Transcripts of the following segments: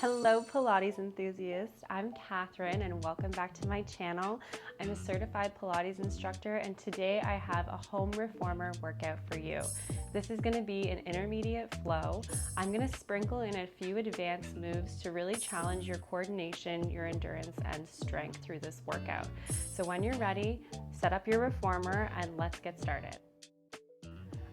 Hello Pilates enthusiasts, I'm Catherine and welcome back to my channel. I'm a certified Pilates instructor and today I have a home reformer workout for you. This is going to be an intermediate flow. I'm going to sprinkle in a few advanced moves to really challenge your coordination, your endurance, and strength through this workout. So when you're ready, set up your reformer and let's get started.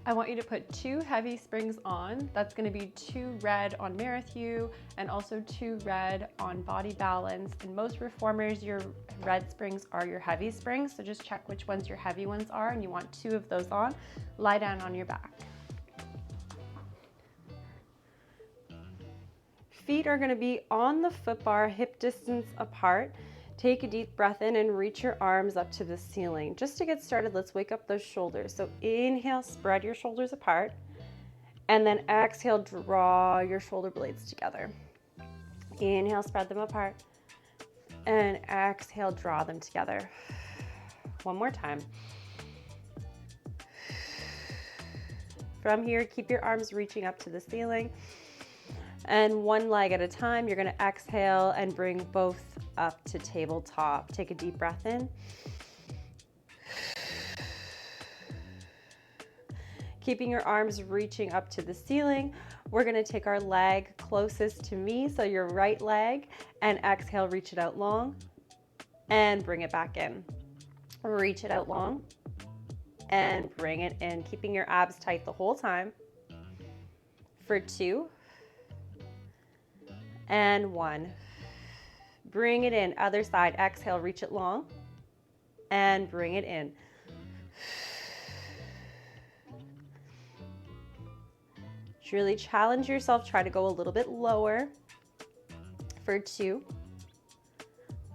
I want you to put 2 heavy springs on. That's going to be 2 red on Marathon and also 2 red on Body Balance. In most reformers, your red springs are your heavy springs, so just check which ones your heavy ones are, and you want 2 of those on. Lie down on your back. Feet are going to be on the foot bar, hip distance apart. Take a deep breath in and reach your arms up to the ceiling. Just to get started, let's wake up those shoulders. So inhale, spread your shoulders apart, and then exhale, draw your shoulder blades together. Inhale, spread them apart, and exhale, draw them together. One more time. From here, keep your arms reaching up to the ceiling, and one leg at a time, you're going to exhale and bring both up to tabletop. Take a deep breath in. Keeping your arms reaching up to the ceiling, we're going to take our leg closest to me, so your right leg, and exhale, reach it out long, and bring it back in. Reach it out long, and bring it in, keeping your abs tight the whole time. For 2, and 1. Bring it in, other side, exhale, reach it long, and bring it in. Really challenge yourself, try to go a little bit lower. For 2.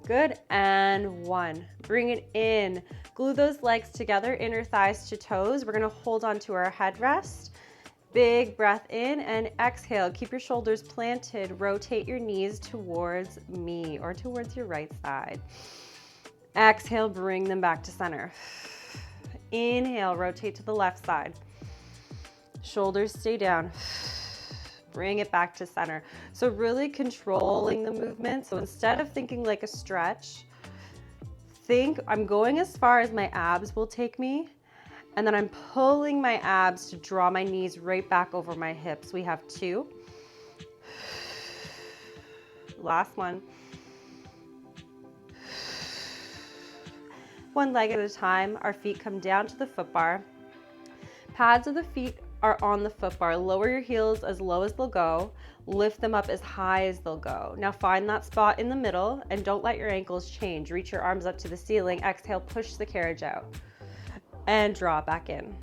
Good, and 1. Bring it in. Glue those legs together, inner thighs to toes. We're gonna hold on to our headrest. Big breath in and exhale. Keep your shoulders planted. Rotate your knees towards me or towards your right side. Exhale, bring them back to center. Inhale, rotate to the left side. Shoulders stay down. Bring it back to center. So really controlling the movement. So instead of thinking like a stretch, think I'm going as far as my abs will take me. And then I'm pulling my abs to draw my knees right back over my hips. We have 2. Last one. One leg at a time. Our feet come down to the foot bar. Pads of the feet are on the foot bar. Lower your heels as low as they'll go. Lift them up as high as they'll go. Now find that spot in the middle and don't let your ankles change. Reach your arms up to the ceiling. Exhale, push the carriage out. And draw back in.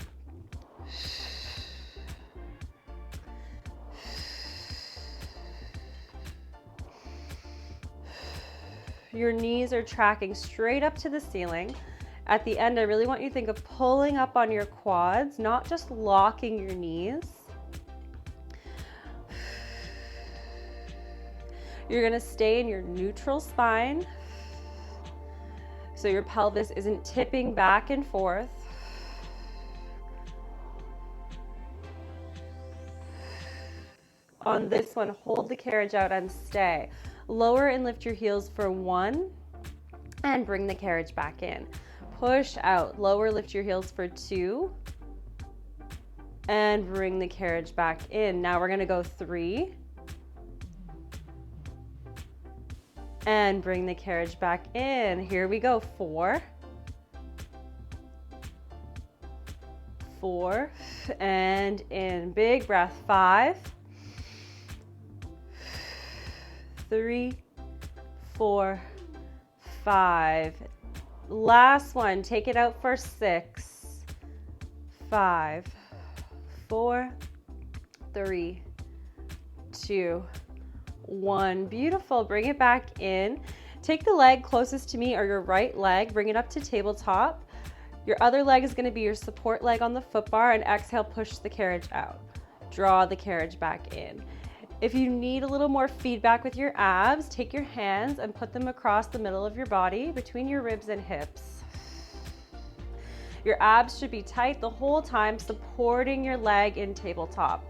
Your knees are tracking straight up to the ceiling. At the end, I really want you to think of pulling up on your quads, not just locking your knees. You're gonna stay in your neutral spine, so your pelvis isn't tipping back and forth. On this one, hold the carriage out and stay. Lower and lift your heels for 1 and bring the carriage back in. Push out, lower, lift your heels for 2 and bring the carriage back in. Now we're gonna go 3 and bring the carriage back in. Here we go, 4, 4 and in. Big breath, 5, 3, 4, 5. Last one, take it out for 6, 5, 4, 3, 2, 1. Beautiful, bring it back in. Take the leg closest to me or your right leg, bring it up to tabletop. Your other leg is gonna be your support leg on the foot bar, and exhale, push the carriage out. Draw the carriage back in. If you need a little more feedback with your abs, take your hands and put them across the middle of your body between your ribs and hips. Your abs should be tight the whole time, supporting your leg in tabletop.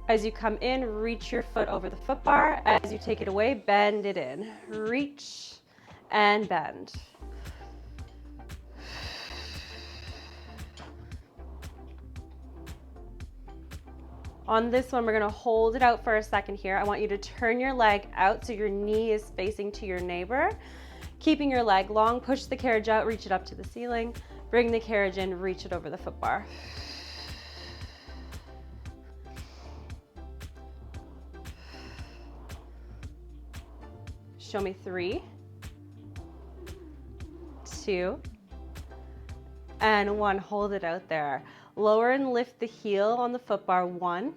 As you come in, reach your foot over the foot bar. As you take it away, bend it in. Reach and bend. On this one, we're gonna hold it out for a second here. I want you to turn your leg out so your knee is facing to your neighbor. Keeping your leg long, push the carriage out, reach it up to the ceiling. Bring the carriage in, reach it over the foot bar. Show me 3, 2, and 1. Hold it out there. Lower and lift the heel on the foot bar. 1,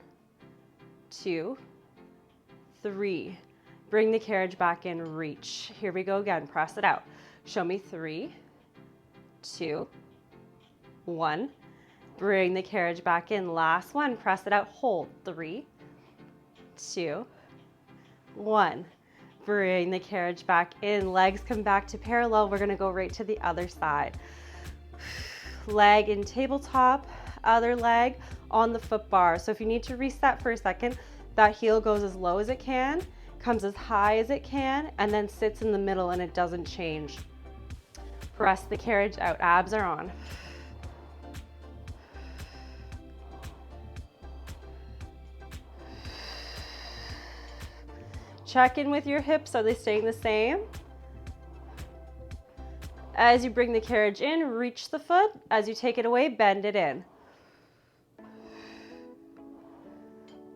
2, 3. Bring the carriage back in, reach. Here we go again, press it out. Show me 3, 2, 1. Bring the carriage back in. Last one, press it out, hold. 3, 2, 1. Bring the carriage back in. Legs come back to parallel. We're gonna go right to the other side. Leg in tabletop, other leg on the foot bar. So if you need to reset for a second, that heel goes as low as it can, comes as high as it can, and then sits in the middle and it doesn't change. Press the carriage out, abs are on. Check in with your hips, are they staying the same? As you bring the carriage in, reach the foot. As you take it away, bend it in.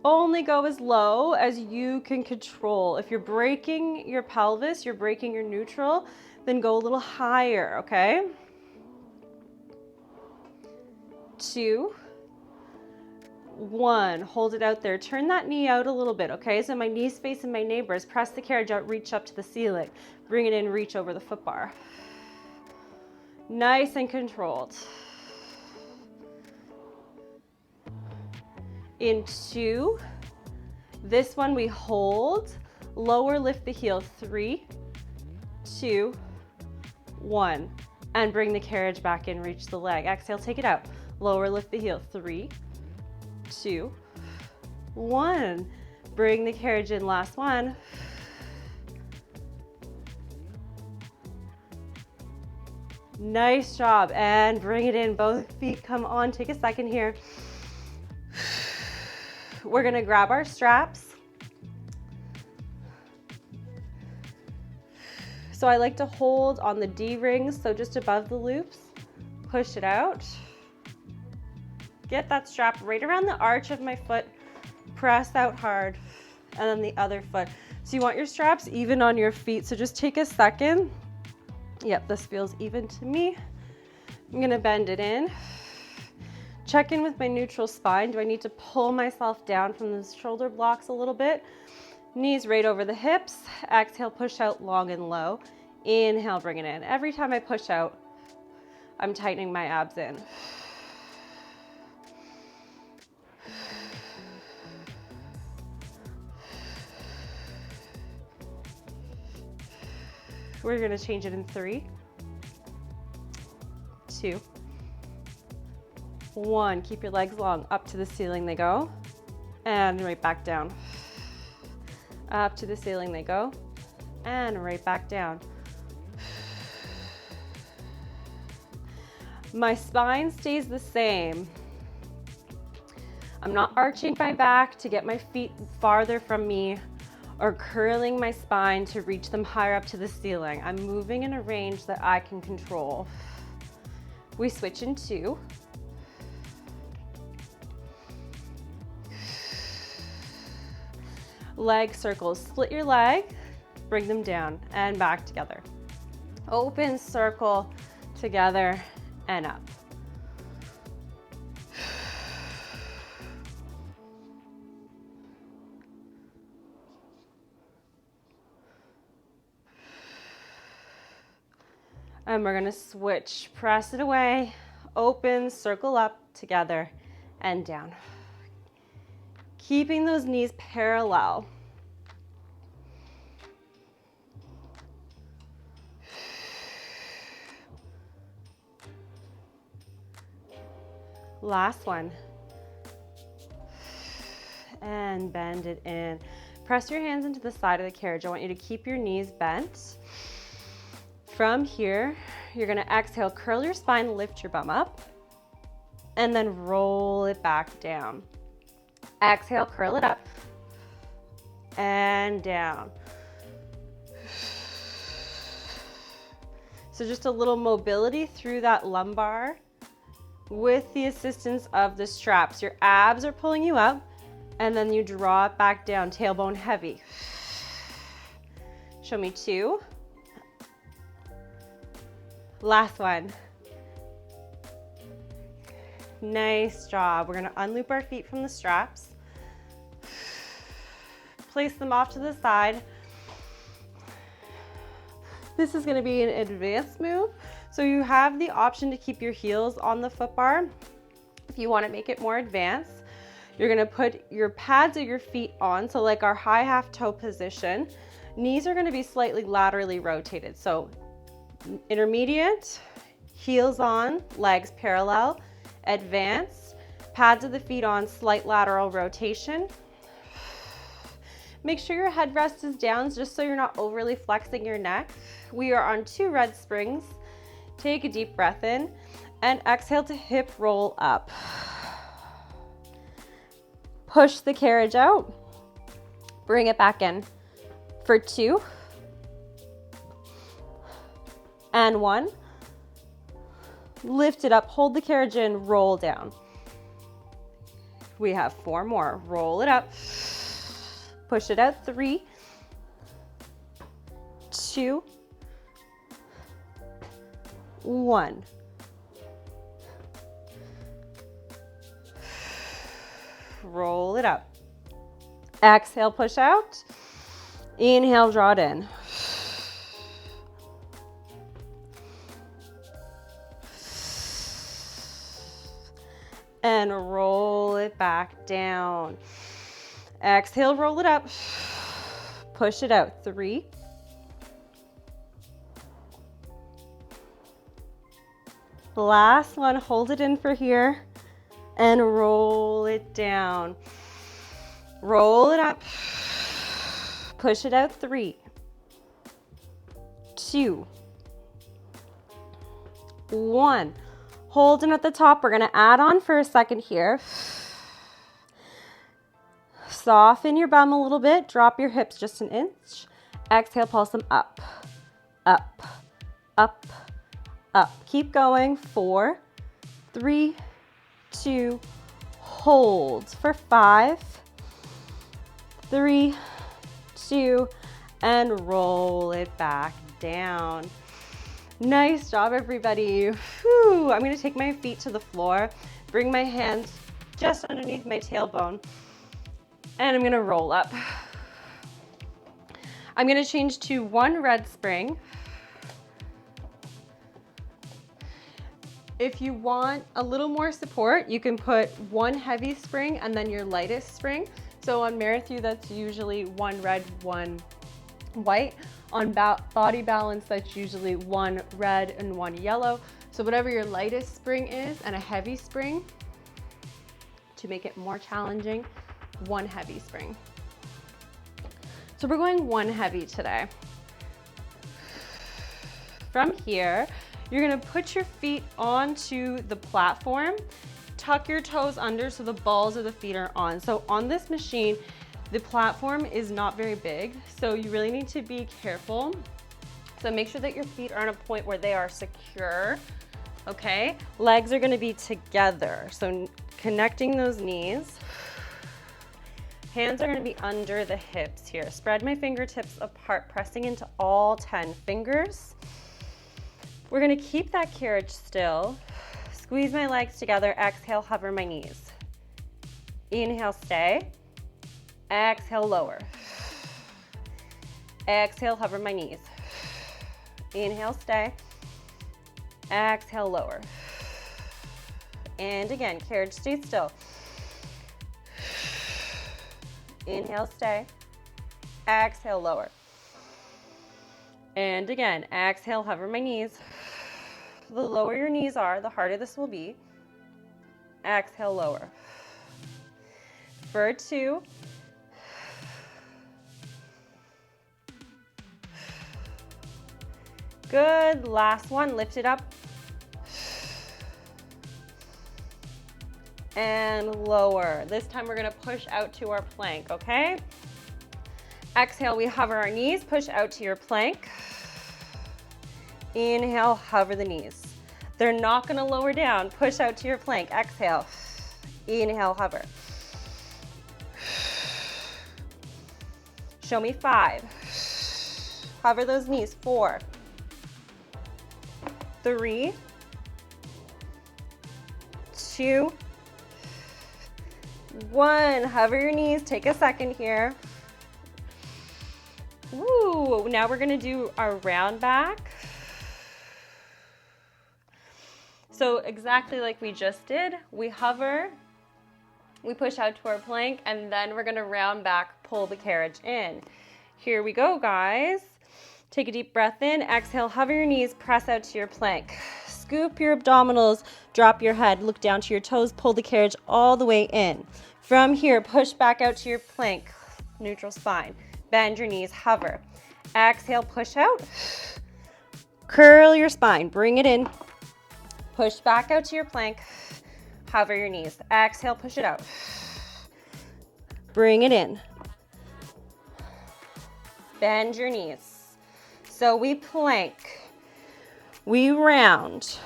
Only go as low as you can control. If you're breaking your pelvis, you're breaking your neutral, then go a little higher, okay? 2, 1, hold it out there. Turn that knee out a little bit, okay? So my knee's facing my neighbors. Press the carriage out, reach up to the ceiling. Bring it in, reach over the foot bar. Nice and controlled. In 2, this one we hold, lower, lift the heel. 3, 2, 1, and bring the carriage back in, reach the leg. Exhale, take it out. Lower, lift the heel. 3, 2, 1. Bring the carriage in, last one. Nice job, and bring it in. Both feet come on. Take a second here. We're gonna grab our straps. So I like to hold on the D-rings, so just above the loops. Push it out. Get that strap right around the arch of my foot. Press out hard, and then the other foot. So you want your straps even on your feet, so just take a second. Yep, this feels even to me. I'm gonna bend it in. Check in with my neutral spine. Do I need to pull myself down from the shoulder blocks a little bit? Knees right over the hips. Exhale, push out long and low. Inhale, bring it in. Every time I push out, I'm tightening my abs in. We're gonna change it in 3, 2, 1. Keep your legs long. Up to the ceiling they go. And right back down. Up to the ceiling they go. And right back down. My spine stays the same. I'm not arching my back to get my feet farther from me or curling my spine to reach them higher up to the ceiling. I'm moving in a range that I can control. We switch in 2. Leg circles. Split your leg, bring them down and back together. Open circle together and up. And we're gonna switch. Press it away, open, circle up, together, and down. Keeping those knees parallel. Last one. and bend it in. Press your hands into the side of the carriage. I want you to keep your knees bent. From here, you're gonna exhale, curl your spine, lift your bum up, and then roll it back down. Exhale, curl it up and down. So just a little mobility through that lumbar with the assistance of the straps. Your abs are pulling you up, and then you draw it back down, tailbone heavy. Show me 2. Last one. Nice job. We're gonna unloop our feet from the straps. Place them off to the side. This is gonna be an advanced move. So you have the option to keep your heels on the foot bar. If you wanna make it more advanced, you're gonna put your pads of your feet on. So like our high half toe position, knees are gonna be slightly laterally rotated. So intermediate, heels on, legs parallel, advanced, pads of the feet on, slight lateral rotation. Make sure your headrest is down just so you're not overly flexing your neck. We are on 2 red springs. Take a deep breath in and exhale to hip roll up. Push the carriage out. Bring it back in for 2 and 1. Lift it up, hold the carriage in, roll down. We have 4 more. Roll it up. Push it out. 3, 2, 1. Roll it up. Exhale, push out. Inhale, draw it in. And roll it back down. Exhale, roll it up. Push it out. 3, 2. Last one, hold it in for here and roll it down. Roll it up. Push it out. 3, 2, 1. Holding at the top, we're gonna add on for a second here. Soften your bum a little bit, drop your hips just an inch. Exhale, pulse them up, up, up, up. Keep going. 4, 3, 2, hold for 5, 3, 2, and roll it back down. Nice job, everybody. Whew. I'm gonna take my feet to the floor, bring my hands just underneath my tailbone, and I'm gonna roll up. I'm gonna change to 1 red spring. If you want a little more support, you can put 1 heavy spring and then your lightest spring. So on Marathon, that's usually 1 red, 1 white. On body balance, that's usually 1 red and 1 yellow. So whatever your lightest spring is and a heavy spring, to make it more challenging, 1 heavy spring. So we're going 1 heavy today. From here, you're gonna put your feet onto the platform, tuck your toes under so the balls of the feet are on. So on this machine, the platform is not very big, so you really need to be careful. So make sure that your feet are at a point where they are secure, okay? Legs are gonna be together, so connecting those knees. Hands are gonna be under the hips here. Spread my fingertips apart, pressing into all 10 fingers. We're gonna keep that carriage still. Squeeze my legs together, exhale, hover my knees. Inhale, stay. Exhale, lower. Exhale, hover my knees. Inhale, stay. Exhale, lower. And again, carriage stay still. Inhale, stay. Exhale, lower. And again, exhale, hover my knees. The lower your knees are, the harder this will be. Exhale, lower. for 2. Good, last one, lift it up. And lower. This time we're gonna push out to our plank, okay? Exhale, we hover our knees, push out to your plank. Inhale, hover the knees. They're not gonna lower down. Push out to your plank. Exhale. Inhale, hover. Show me 5. Hover those knees. 4, 3, 2, 1. Hover your knees. Take a second here. Woo! Now we're gonna do our round back. So exactly like we just did, we hover, we push out to our plank, and then we're gonna round back, pull the carriage in. Here we go, guys. Take a deep breath in, exhale, hover your knees, press out to your plank. Scoop your abdominals, drop your head, look down to your toes, pull the carriage all the way in. From here, push back out to your plank, neutral spine. Bend your knees, hover. Exhale, push out. Curl your spine, bring it in. Push back out to your plank, hover your knees. Exhale, push it out. Bring it in. Bend your knees. So we plank, we round,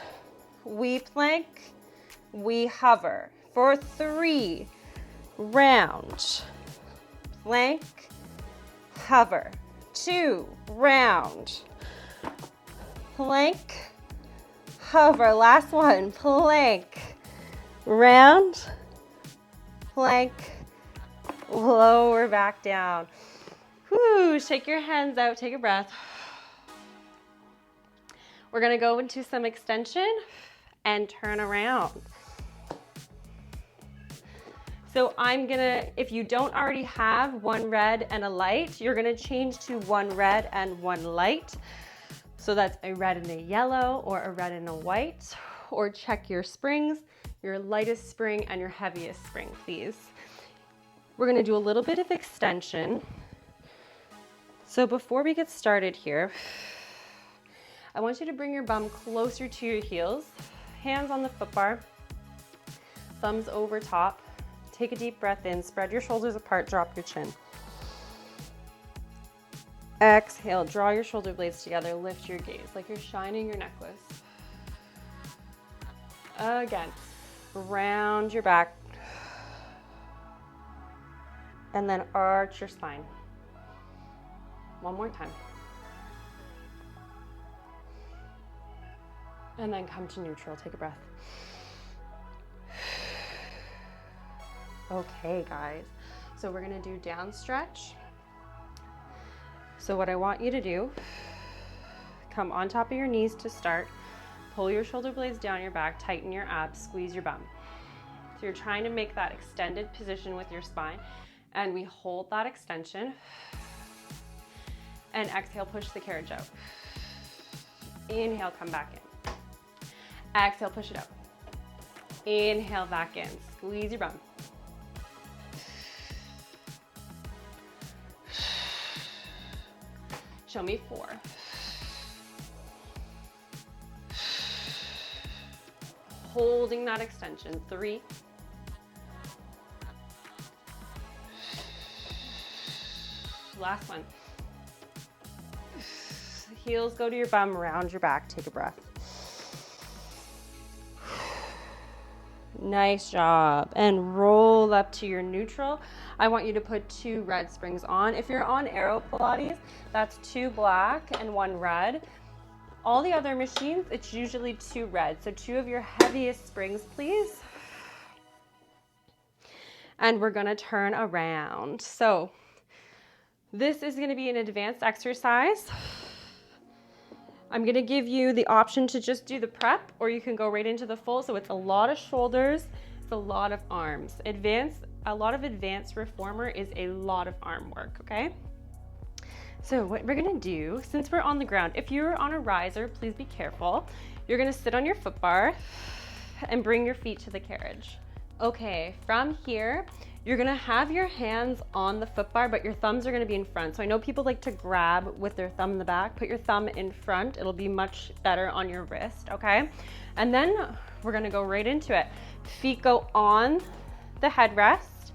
we plank, we hover. For 3, round, plank, hover. 2, round, plank, hover. Last one, plank, round, plank, lower back down. Whoo, shake your hands out, take a breath. We're gonna go into some extension and turn around. So I'm gonna, if you don't already have 1 red and a light, you're gonna change to 1 red and 1 light. So that's a red and a yellow, or a red and a white, or check your springs, your lightest spring and your heaviest spring, please. We're gonna do a little bit of extension. So before we get started here, I want you to bring your bum closer to your heels, hands on the foot bar, thumbs over top. Take a deep breath in, spread your shoulders apart, drop your chin. Exhale, draw your shoulder blades together, lift your gaze like you're shining your necklace. Again, round your back, and then arch your spine. One more time. And then come to neutral, take a breath. Okay, guys, so we're gonna do down stretch. So what I want you to do, come on top of your knees to start, pull your shoulder blades down your back, tighten your abs, squeeze your bum. So you're trying to make that extended position with your spine, and we hold that extension, and exhale, push the carriage out. Inhale, come back in. Exhale, push it up. Inhale, back in, squeeze your bum. Show me 4. Holding that extension. 3. Last one. Heels go to your bum, round your back, take a breath. Nice job. And roll up to your neutral. I want you to put 2 red springs on. If you're on Aero Pilates, that's 2 black and 1 red. All the other machines, it's usually 2 red. So 2 of your heaviest springs, please. And we're gonna turn around. So this is gonna be an advanced exercise. I'm gonna give you the option to just do the prep, or you can go right into the full. So it's a lot of shoulders, it's a lot of arms. A lot of advanced reformer is a lot of arm work, okay? So what we're gonna do, since we're on the ground, if you're on a riser, please be careful. You're gonna sit on your foot bar and bring your feet to the carriage. Okay, from here, You're gonna have your hands on the foot bar, but your thumbs are gonna be in front. So I know people like to grab with their thumb in the back. Put your thumb in front. It'll be much better on your wrist, okay? And then we're gonna go right into it. Feet go on the headrest.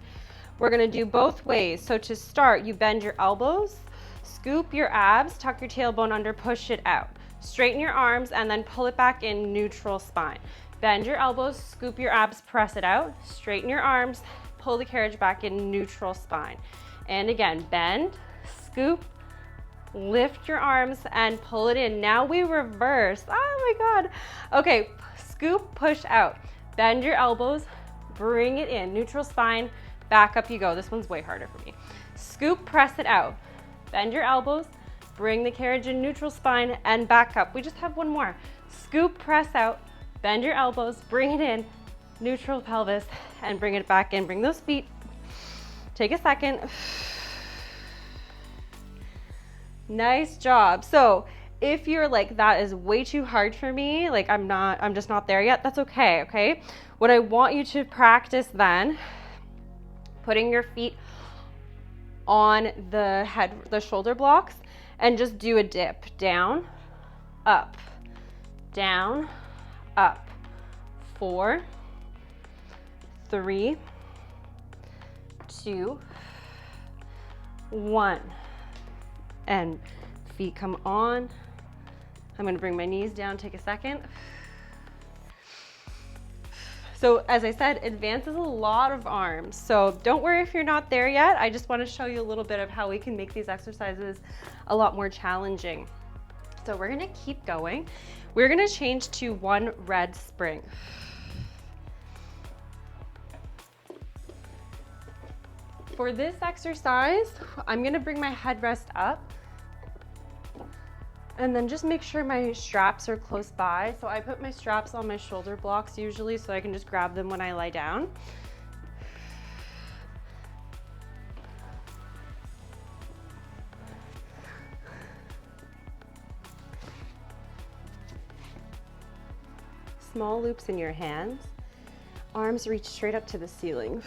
We're gonna do both ways. So to start, you bend your elbows, scoop your abs, tuck your tailbone under, push it out. Straighten your arms and then pull it back in neutral spine. Bend your elbows, scoop your abs, press it out. Straighten your arms, pull the carriage back in neutral spine. And again, bend, scoop, lift your arms and pull it in. Now we reverse. Oh my God. Okay, scoop, push out. Bend your elbows, bring it in, neutral spine, back up you go. This one's way harder for me. Scoop, press it out. Bend your elbows, bring the carriage in neutral spine and back up. We just have one more. Scoop, press out, bend your elbows, bring it in, neutral pelvis, and bring it back in. Bring those feet. Take a second. Nice job. So if you're like, that is way too hard for me, like I'm just not there yet, that's okay, okay? What I want you to practice then, putting your feet on the shoulder blocks, and just do a dip. Down, up, 4, 3, 2, 1. And feet come on. I'm gonna bring my knees down, take a second. So as I said, advances a lot of arms. So don't worry if you're not there yet. I just wanna show you a little bit of how we can make these exercises a lot more challenging. So we're gonna keep going. We're gonna change to one red spring. For this exercise, I'm gonna bring my headrest up and then just make sure my straps are close by. So I put my straps on my shoulder blocks usually so I can just grab them when I lie down. Small loops in your hands. Arms reach straight up to the ceiling.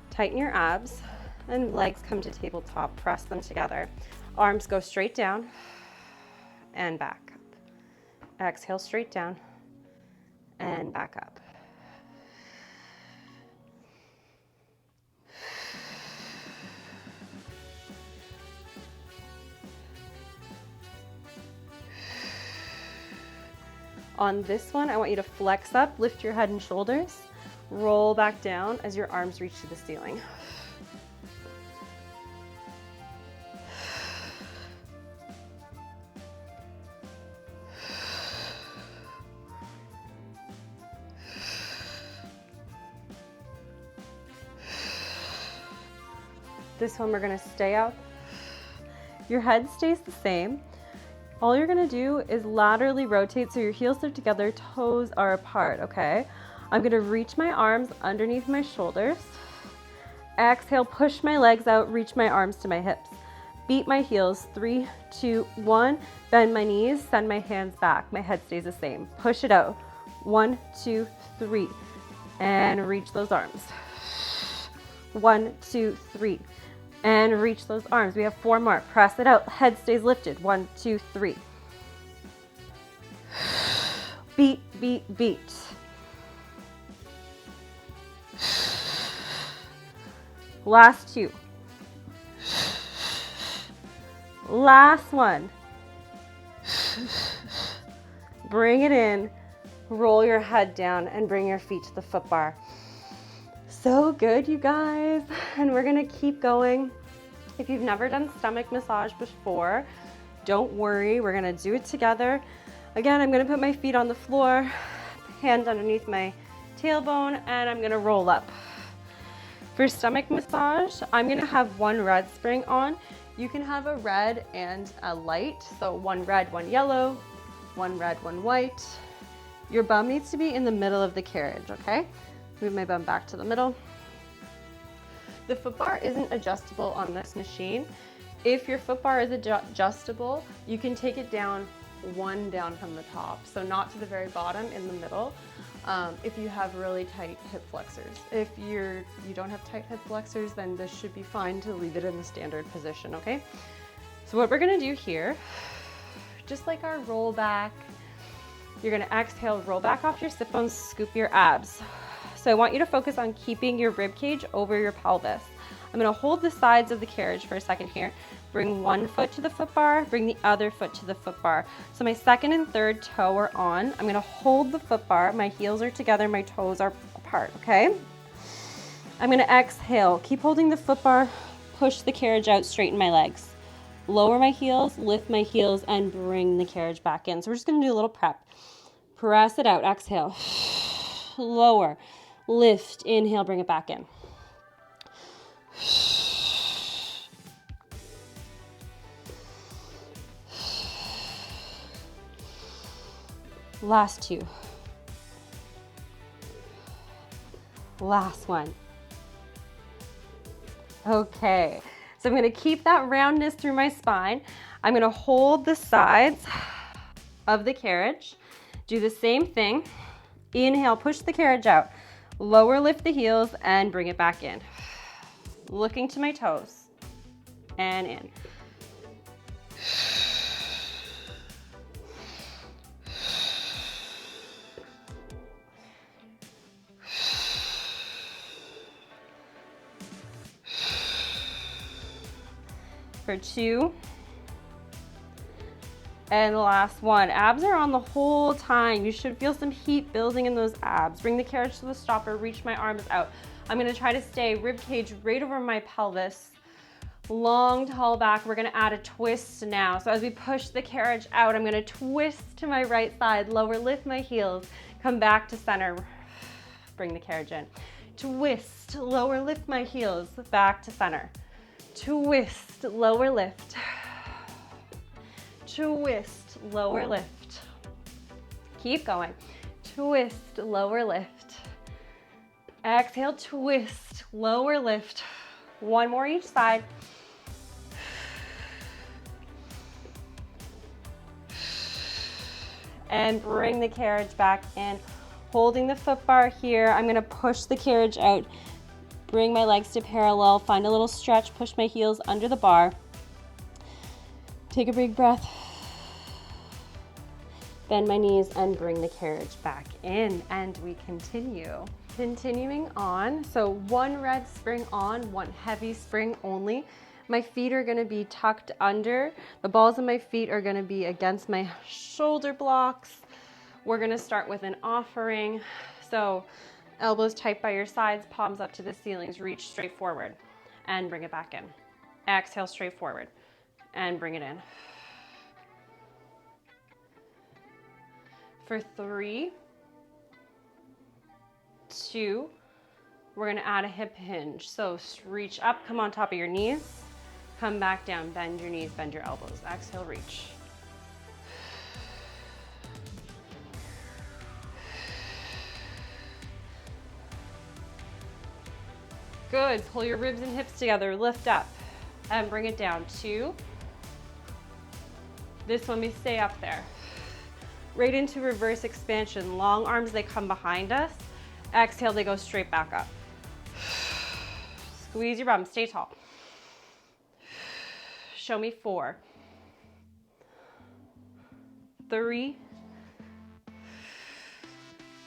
Tighten your abs and legs come to tabletop. Press them together. Arms go straight down and back up. Exhale, straight down and back up. On this one, I want you to flex up, lift your head and shoulders, roll back down as your arms reach to the ceiling. This one we're gonna stay up. Your head stays the same. All you're gonna do is laterally rotate so your heels are together, toes are apart, okay? I'm gonna reach my arms underneath my shoulders. Exhale, push my legs out, reach my arms to my hips. Beat my heels, 3, 2, 1. Bend my knees, send my hands back. My head stays the same. Push it out. 1, 2, 3. And reach those arms. 1, 2, 3. And reach those arms. We have 4 more. Press it out. Head stays lifted. 1, 2, 3. Beat, beat, beat. Last 2. Last one. Bring it in. Roll your head down and bring your feet to the foot bar. So good, you guys. And we're gonna keep going. If you've never done stomach massage before, don't worry, we're gonna do it together. Again, I'm gonna put my feet on the floor, hand underneath my tailbone, and I'm gonna roll up. For stomach massage, I'm gonna have one red spring on. You can have a red and a light, so one red, one yellow, one red, one white. Your bum needs to be in the middle of the carriage, okay? Move my bum back to the middle. The foot bar isn't adjustable on this machine. If your foot bar is adjustable, you can take it down one down from the top, so not to the very bottom, in the middle. if you have really tight hip flexors. If you don't have tight hip flexors, then this should be fine to leave it in the standard position, okay? So what we're gonna do here, just like our roll back, you're gonna exhale, roll back off your sit bones, scoop your abs. So I want you to focus on keeping your rib cage over your pelvis. I'm gonna hold the sides of the carriage for a second here. Bring one foot to the foot bar, bring the other foot to the foot bar. So my second and third toe are on. I'm gonna hold the foot bar, my heels are together, my toes are apart, okay? I'm gonna exhale, keep holding the foot bar, push the carriage out, straighten my legs. Lower my heels, lift my heels, and bring the carriage back in. So we're just gonna do a little prep. Press it out, exhale. Lower, lift, inhale, bring it back in. Last two. Last one. Okay, so I'm gonna keep that roundness through my spine. I'm gonna hold the sides of the carriage. Do the same thing. Inhale, push the carriage out. Lower, lift the heels, and bring it back in. Looking to my toes, and in. For two. And the last one. Abs are on the whole time. You should feel some heat building in those abs. Bring the carriage to the stopper, reach my arms out. I'm gonna try to stay rib cage right over my pelvis. Long, tall back. We're gonna add a twist now. So as we push the carriage out, I'm gonna twist to my right side, lower, lift my heels, come back to center. Bring the carriage in. Twist, lower, lift my heels, back to center. Twist, lower, lift. Twist, lower, lift. Keep going. Twist, lower, lift. Exhale, twist, lower, lift. One more each side. And bring the carriage back in. Holding the foot bar here, I'm gonna push the carriage out. Bring my legs to parallel, find a little stretch, push my heels under the bar. Take a big breath. Bend my knees and bring the carriage back in, and we continue. Continuing on, so one red spring on, one heavy spring only. My feet are gonna be tucked under. The balls of my feet are gonna be against my shoulder blocks. We're gonna start with an offering. So elbows tight by your sides, palms up to the ceilings, reach straight forward and bring it back in. Exhale straight forward and bring it in. For 3, 2, we're gonna add a hip hinge. So reach up, come on top of your knees, come back down, bend your knees, bend your elbows. Exhale, reach. Good, pull your ribs and hips together, lift up and bring it down. 2. This one we stay up there. Right into reverse expansion. Long arms, they come behind us. Exhale, they go straight back up. Squeeze your bum, stay tall. Show me 4, 3,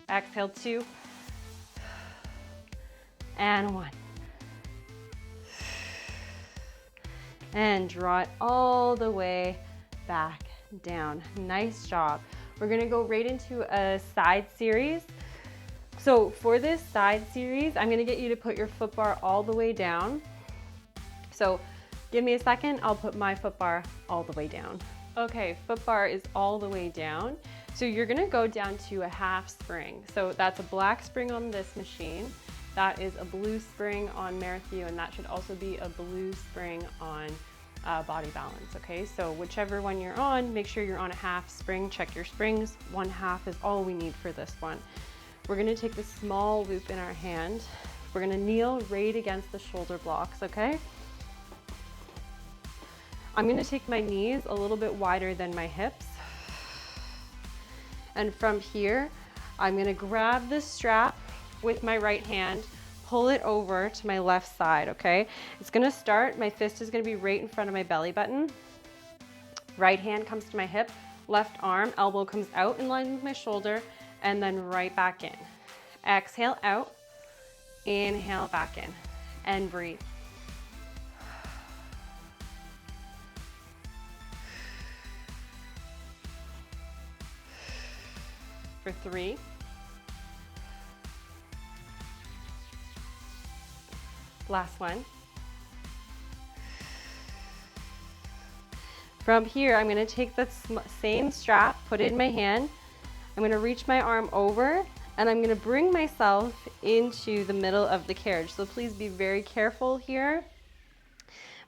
exhale 2, and 1. And draw it all the way back down. Nice job. We're gonna go right into a side series. So for this side series, I'm gonna get you to put your foot bar all the way down. So give me a second, I'll put my foot bar all the way down. Okay, foot bar is all the way down. So you're gonna go down to a half spring. So that's a black spring on this machine. That is a blue spring on Marathon, and that should also be a blue spring on Body Balance, okay? So whichever one you're on, make sure you're on a half spring, check your springs. 1/2 is all we need for this one. We're gonna take the small loop in our hand. We're gonna kneel right against the shoulder blocks, okay? I'm gonna take my knees a little bit wider than my hips. And from here, I'm gonna grab this strap with my right hand, pull it over to my left side, okay? It's gonna start, my fist is gonna be right in front of my belly button. Right hand comes to my hip, left arm, elbow comes out in line with my shoulder, and then right back in. Exhale out, inhale back in, and breathe. For 3. Last one. From here, I'm gonna take the same strap, put it in my hand. I'm gonna reach my arm over, and I'm gonna bring myself into the middle of the carriage. So please be very careful here.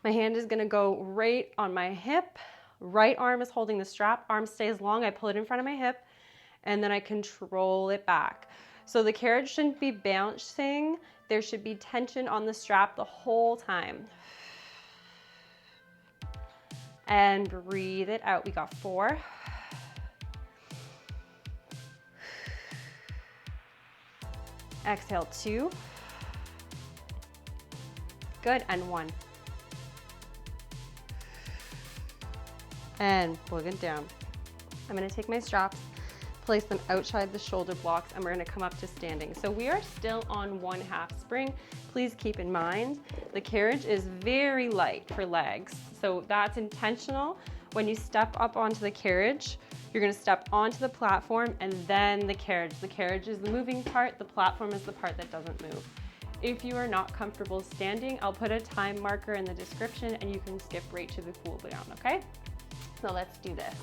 My hand is gonna go right on my hip. Right arm is holding the strap, arm stays long, I pull it in front of my hip, and then I control it back. So the carriage shouldn't be bouncing, there should be tension on the strap the whole time. And breathe it out. We got 4. Exhale, 2. Good, and 1. And plug it down. I'm gonna take my straps, place them outside the shoulder blocks, and we're gonna come up to standing. So we are still on 1/2 spring. Please keep in mind, the carriage is very light for legs. So that's intentional. When you step up onto the carriage, you're gonna step onto the platform and then the carriage. The carriage is the moving part, the platform is the part that doesn't move. If you are not comfortable standing, I'll put a time marker in the description and you can skip right to the cool down, okay? So let's do this.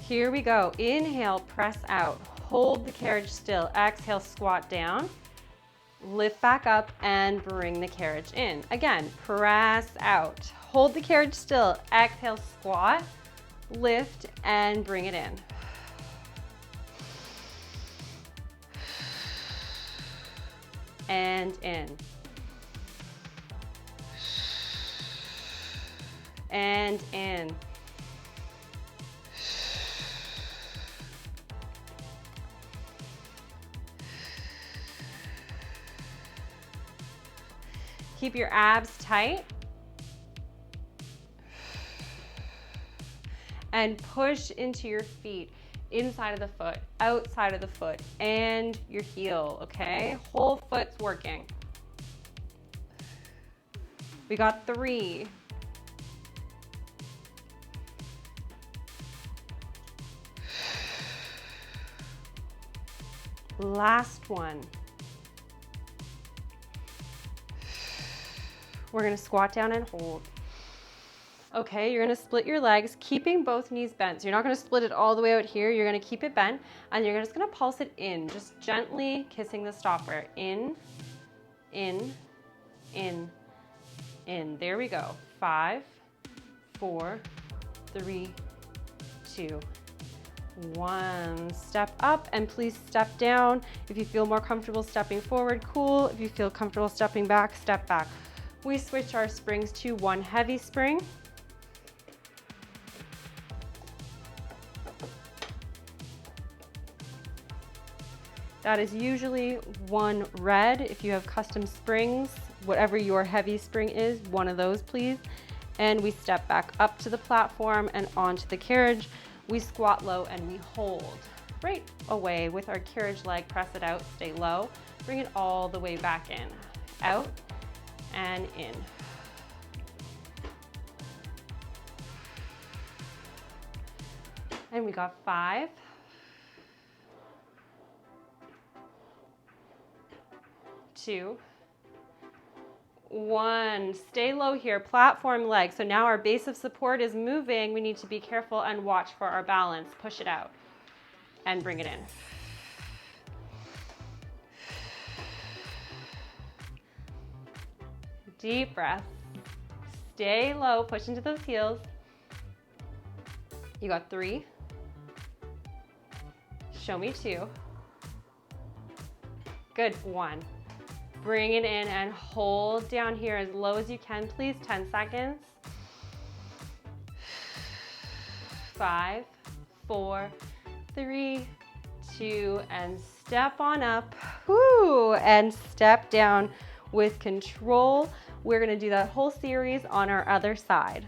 Here we go. Inhale, press out. Hold the carriage still. Exhale, squat down. Lift back up and bring the carriage in. Again, press out. Hold the carriage still. Exhale, squat. Lift and bring it in. And in. And in. Keep your abs tight. And push into your feet, inside of the foot, outside of the foot, and your heel, okay? Whole foot's working. We got 3. Last one. We're gonna squat down and hold. Okay, you're gonna split your legs, keeping both knees bent. So you're not gonna split it all the way out here. You're gonna keep it bent, and you're just gonna pulse it in, just gently kissing the stopper. In, in, in, in. There we go. 5, 4, 3, 2, 1. Step up, and please step down. If you feel more comfortable stepping forward, cool. If you feel comfortable stepping back, step back. We switch our springs to 1 heavy spring. That is usually 1 red. If you have custom springs, whatever your heavy spring is, 1 of those please. And we step back up to the platform and onto the carriage. We squat low and we hold right away with our carriage leg. Press it out, stay low. Bring it all the way back in. Out and in. And we got 5, 2, 1. Stay low here, platform leg. So now our base of support is moving. We need to be careful and watch for our balance. Push it out and bring it in. Deep breath. Stay low, push into those heels. You got 3. Show me 2. Good, 1. Bring it in and hold down here as low as you can, please. 10 seconds. 5, 4, 3, 2, and step on up. Woo, and step down with control. We're gonna do that whole series on our other side.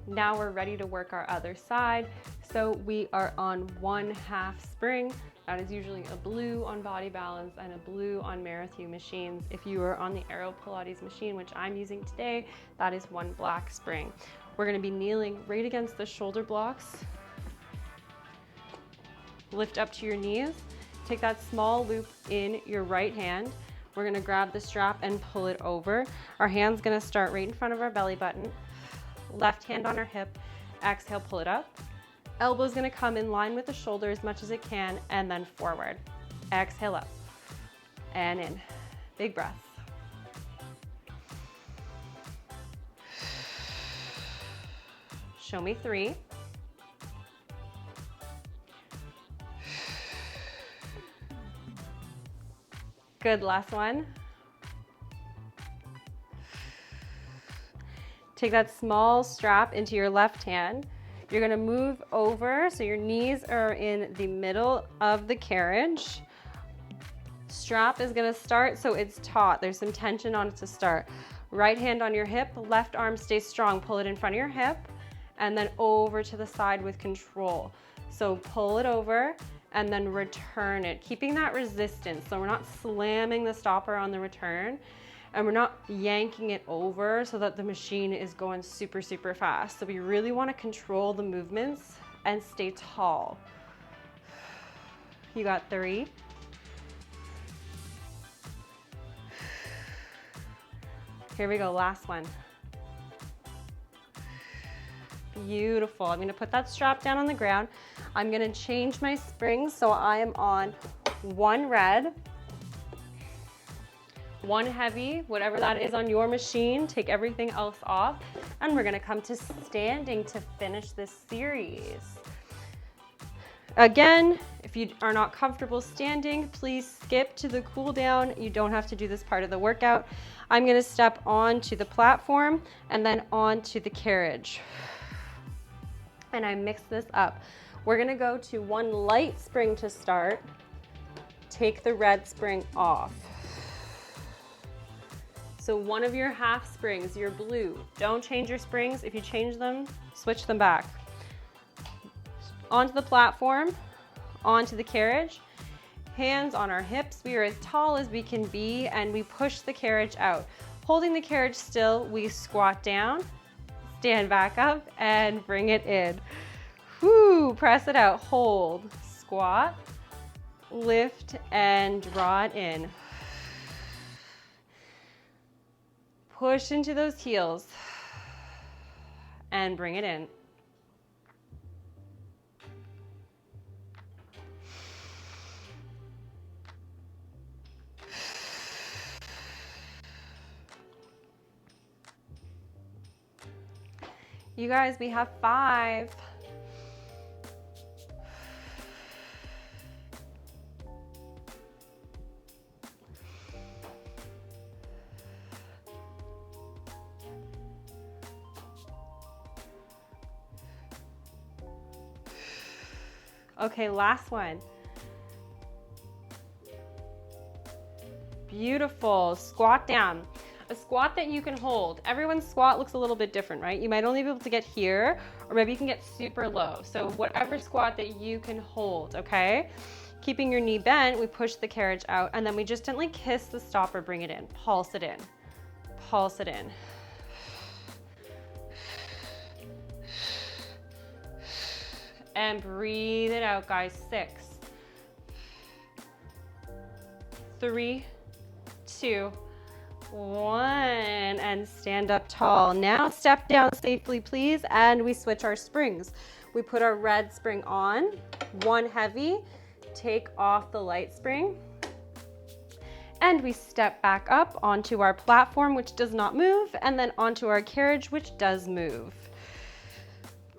Now we're ready to work our other side. So we are on 1/2 spring. That is usually a blue on Body Balance and a blue on Marathon machines. If you are on the Aero Pilates machine, which I'm using today, that is 1 black spring. We're gonna be kneeling right against the shoulder blocks. Lift up to your knees. Take that small loop in your right hand. We're gonna grab the strap and pull it over. Our hand's gonna start right in front of our belly button. Left hand on our hip. Exhale, pull it up. Elbow's gonna come in line with the shoulder as much as it can, and then forward. Exhale up and in. Big breath. Show me 3. Good, last one. Take that small strap into your left hand. You're gonna move over so your knees are in the middle of the carriage. Strap is gonna start so it's taut. There's some tension on it to start. Right hand on your hip, left arm stays strong. Pull it in front of your hip and then over to the side with control. So pull it over and then return it, keeping that resistance. So we're not slamming the stopper on the return, and we're not yanking it over so that the machine is going super, super fast. So we really want to control the movements and stay tall. You got 3. Here we go, last one. Beautiful. I'm gonna put that strap down on the ground. I'm gonna change my springs, so I am on 1 red, 1 heavy, whatever that is on your machine. Take everything else off, and we're gonna come to standing to finish this series. Again, if you are not comfortable standing, please skip to the cool down. You don't have to do this part of the workout. I'm gonna step onto the platform and then onto the carriage. And I mix this up. We're gonna go to 1 light spring to start. Take the red spring off. So one of your half springs, your blue. Don't change your springs. If you change them, switch them back. Onto the platform, onto the carriage. Hands on our hips. We are as tall as we can be, and we push the carriage out. Holding the carriage still, we squat down, stand back up, and bring it in. Whoo, press it out, hold, squat, lift, and draw it in. Push into those heels, and bring it in. You guys, we have 5. Okay, last one. Beautiful. Squat down. A squat that you can hold. Everyone's squat looks a little bit different, right? You might only be able to get here, or maybe you can get super low. So whatever squat that you can hold, okay? Keeping your knee bent, we push the carriage out, and then we just gently kiss the stopper, bring it in, pulse it in, pulse it in. And breathe it out, guys. 6, 3, 2, 1, and stand up tall. Now step down safely, please, and we switch our springs. We put our red spring on, 1 heavy, take off the light spring, and we step back up onto our platform, which does not move, and then onto our carriage, which does move.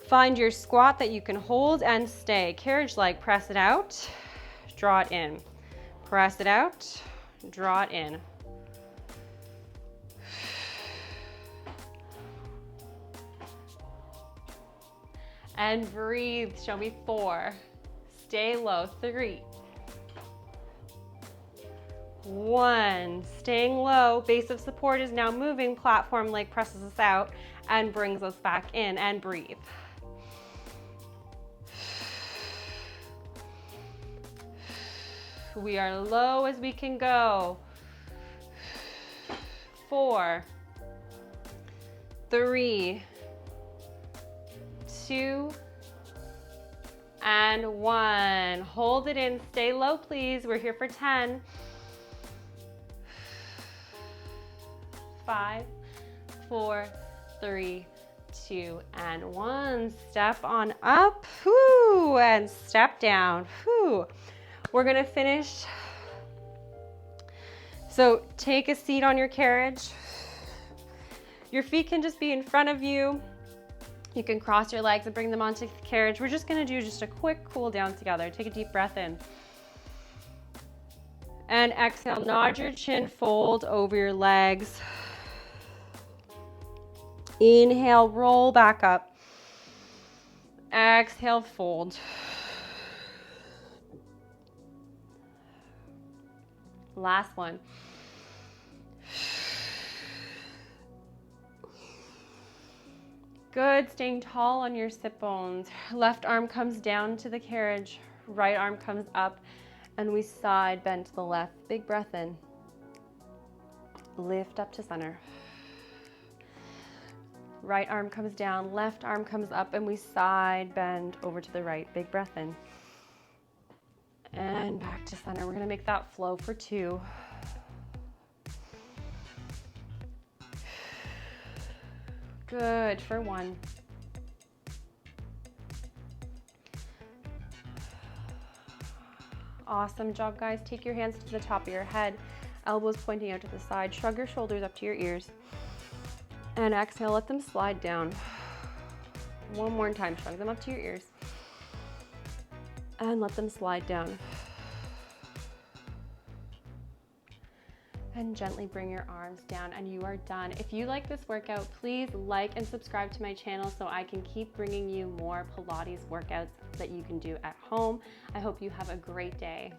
Find your squat that you can hold and stay. Carriage-like, press it out, draw it in. Press it out, draw it in. And breathe. Show me 4. Stay low. 3, 1. Staying low, base of support is now moving, platform leg presses us out and brings us back in, and breathe. We are low as we can go. 4, 3, 2, and 1. Hold it in, stay low please. We're here for 10. 5, 4, 3, 2, and 1. Step on up, whoo, and step down, whoo. We're gonna finish. So take a seat on your carriage. Your feet can just be in front of you. You can cross your legs and bring them onto the carriage. We're just gonna do just a quick cool down together. Take a deep breath in. And exhale, nod your chin, fold over your legs. Inhale, roll back up. Exhale, fold. Last one. Good, staying tall on your sit bones. Left arm comes down to the carriage, right arm comes up, and we side bend to the left. Big breath in. Lift up to center. Right arm comes down, left arm comes up, and we side bend over to the right. Big breath in. And back to center. We're gonna make that flow for 2. Good, for 1. Awesome job, guys. Take your hands to the top of your head, elbows pointing out to the side. Shrug your shoulders up to your ears. And exhale, let them slide down. One more time, shrug them up to your ears. And let them slide down. And gently bring your arms down, and you are done. If you like this workout, please like and subscribe to my channel so I can keep bringing you more Pilates workouts that you can do at home. I hope you have a great day.